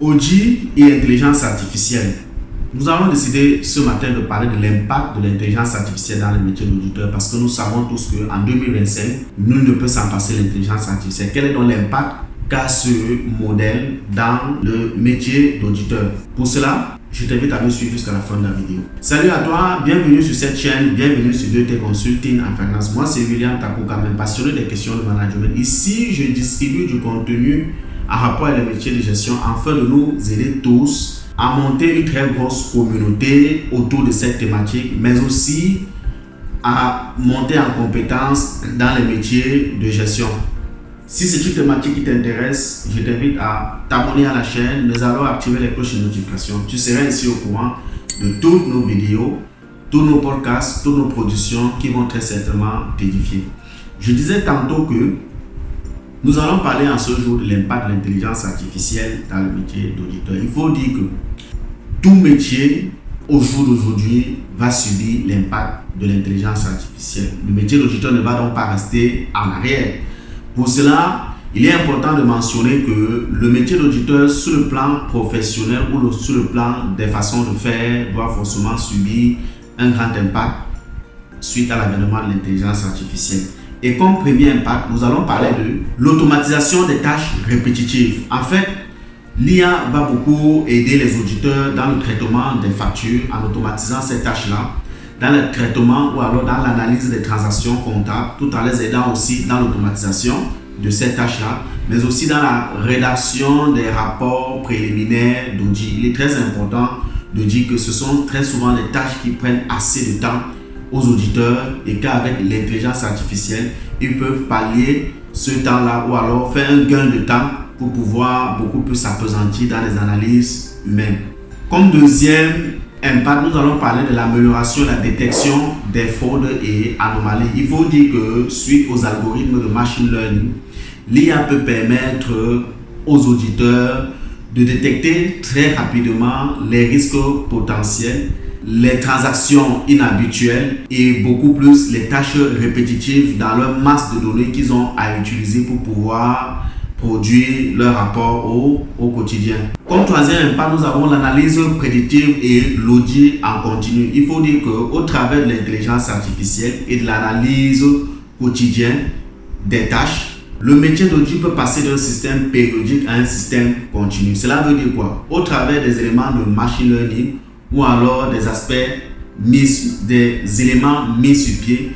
Audit et intelligence artificielle. Nous avons décidé ce matin de parler de l'impact de l'intelligence artificielle dans le métier d'auditeur parce que nous savons tous qu'en 2025, nul ne peut s'en passer l'intelligence artificielle. Quel est donc l'impact qu'a ce modèle dans le métier d'auditeur? Pour cela, je t'invite à me suivre jusqu'à la fin de la vidéo. Salut à toi, bienvenue sur cette chaîne, bienvenue sur 2T Consulting en finance. Moi, c'est William Takouka, même passionné des questions de management. Ici, je distribue du contenu en rapport avec le métier de gestion afin de nous aider tous à monter une très grosse communauté autour de cette thématique, mais aussi à monter en compétence dans les métiers de gestion. Si c'est une thématique qui t'intéresse, je t'invite à t'abonner à la chaîne, mais alors activer les cloches de notification. Tu seras ainsi au courant de toutes nos vidéos, tous nos podcasts, toutes nos productions qui vont très certainement t'édifier. Je disais tantôt que nous allons parler en ce jour de l'impact de l'intelligence artificielle dans le métier d'auditeur. Il faut dire que tout métier au jour d'aujourd'hui va subir l'impact de l'intelligence artificielle. Le métier d'auditeur ne va donc pas rester en arrière. Pour cela, il est important de mentionner que le métier d'auditeur sur le plan professionnel ou sur le plan des façons de faire doit forcément subir un grand impact suite à l'avènement de l'intelligence artificielle. Et comme premier impact, nous allons parler de l'automatisation des tâches répétitives. En fait, l'IA va beaucoup aider les auditeurs dans le traitement des factures en automatisant ces tâches-là, dans le traitement ou alors dans l'analyse des transactions comptables, tout en les aidant aussi dans l'automatisation de ces tâches-là, mais aussi dans la rédaction des rapports préliminaires d'audit. Il est très important de dire que ce sont très souvent des tâches qui prennent assez de temps aux auditeurs et qu'avec l'intelligence artificielle, ils peuvent pallier ce temps-là ou alors faire un gain de temps pour pouvoir beaucoup plus s'appesantir dans les analyses humaines. Comme deuxième impact, nous allons parler de l'amélioration et la détection des fraudes et anomalies. Il faut dire que suite aux algorithmes de machine learning, l'IA peut permettre aux auditeurs de détecter très rapidement les risques potentiels, les transactions inhabituelles et beaucoup plus les tâches répétitives dans leur masse de données qu'ils ont à utiliser pour pouvoir produire leur rapport au quotidien. Comme troisième impact, nous avons l'analyse prédictive et l'audit en continu. Il faut dire qu'au travers de l'intelligence artificielle et de l'analyse quotidienne des tâches, le métier d'audit peut passer d'un système périodique à un système continu. Cela veut dire quoi? Au travers des éléments de machine learning ou alors des éléments mis sur pied,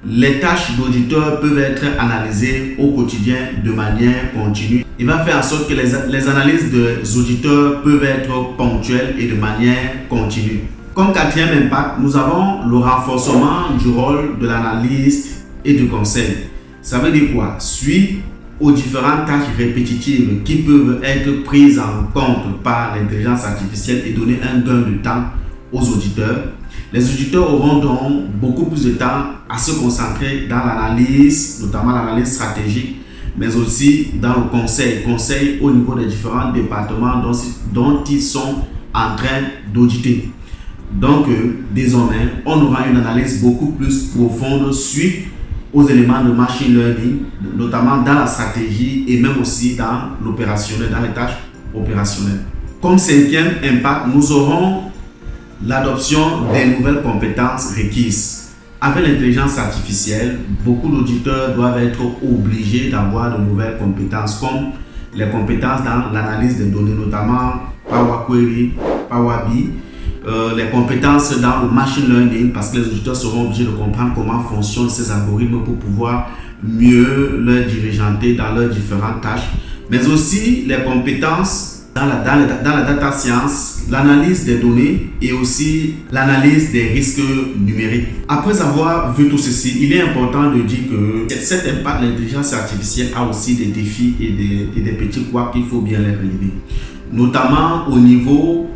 les tâches d'auditeur peuvent être analysées au quotidien de manière continue. Il va faire en sorte que les analyses des auditeurs peuvent être ponctuelles et de manière continue. Comme quatrième impact, nous avons le renforcement du rôle de l'analyste et du conseil. Ça veut dire quoi? Suite aux différentes tâches répétitives qui peuvent être prises en compte par l'intelligence artificielle et donner un gain de temps aux auditeurs, les auditeurs auront donc beaucoup plus de temps à se concentrer dans l'analyse, notamment l'analyse stratégique, mais aussi dans le conseil au niveau des différents départements dont ils sont en train d'auditer. Donc, désormais, on aura une analyse beaucoup plus profonde suite aux éléments de machine learning, notamment dans la stratégie et même aussi dans l'opérationnel, dans les tâches opérationnelles. Comme cinquième impact, nous aurons l'adoption des nouvelles compétences requises. Avec l'intelligence artificielle, beaucoup d'auditeurs doivent être obligés d'avoir de nouvelles compétences, comme les compétences dans l'analyse des données, notamment Power Query, Power BI, les compétences dans le machine learning, parce que les auditeurs seront obligés de comprendre comment fonctionnent ces algorithmes pour pouvoir mieux les diriger dans leurs différentes tâches, mais aussi les compétences dans la data science, l'analyse des données et aussi l'analyse des risques numériques. Après avoir vu tout ceci, il est important de dire que cet impact de l'intelligence artificielle a aussi des défis et des petits couacs qu'il faut bien les relever, notamment au niveau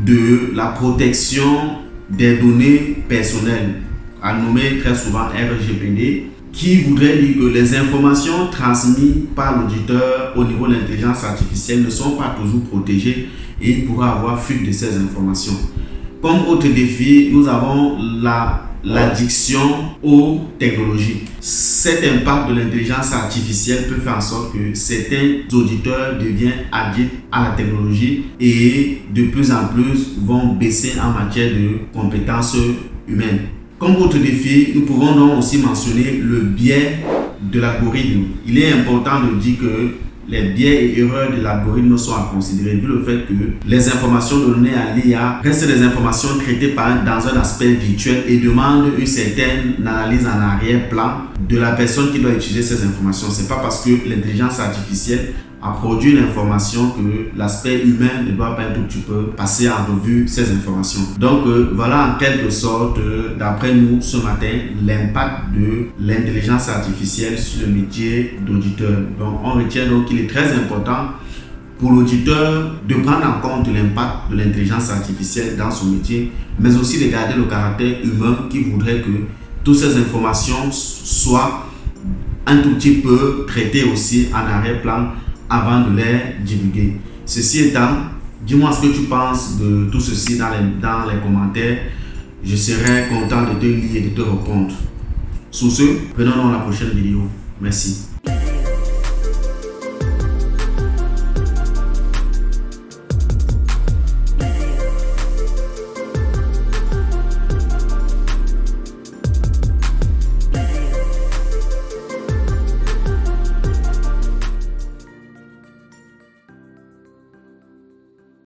de la protection des données personnelles, à nommer très souvent RGPD, qui voudrait dire que les informations transmises par l'auditeur au niveau de l'intelligence artificielle ne sont pas toujours protégées et il pourra avoir fuite de ces informations. Comme autre défi, nous avons la l'addiction aux technologies. Cet impact de l'intelligence artificielle peut faire en sorte que certains auditeurs deviennent addicts à la technologie et de plus en plus vont baisser en matière de compétences humaines. Comme autre défi, nous pouvons donc aussi mentionner le biais de l'algorithme. Il est important de dire que les biais et erreurs de l'algorithme sont à considérer, vu le fait que les informations données à l'IA restent des informations traitées dans un aspect virtuel et demandent une certaine analyse en arrière-plan de la personne qui doit utiliser ces informations. Ce n'est pas parce que l'intelligence artificielle a produit l'information que l'aspect humain ne doit pas un tout petit peu passer en revue ces informations. Donc voilà en quelque sorte, d'après nous ce matin, l'impact de l'intelligence artificielle sur le métier d'auditeur. Donc on retient donc qu'il est très important pour l'auditeur de prendre en compte l'impact de l'intelligence artificielle dans son métier, mais aussi de garder le caractère humain qui voudrait que toutes ces informations soient un tout petit peu traitées aussi en arrière-plan avant de les divulguer. Ceci étant, dis-moi ce que tu penses de tout ceci dans les commentaires. Je serai content de te lire et de te répondre. Sur ce, prenons la prochaine vidéo. Merci.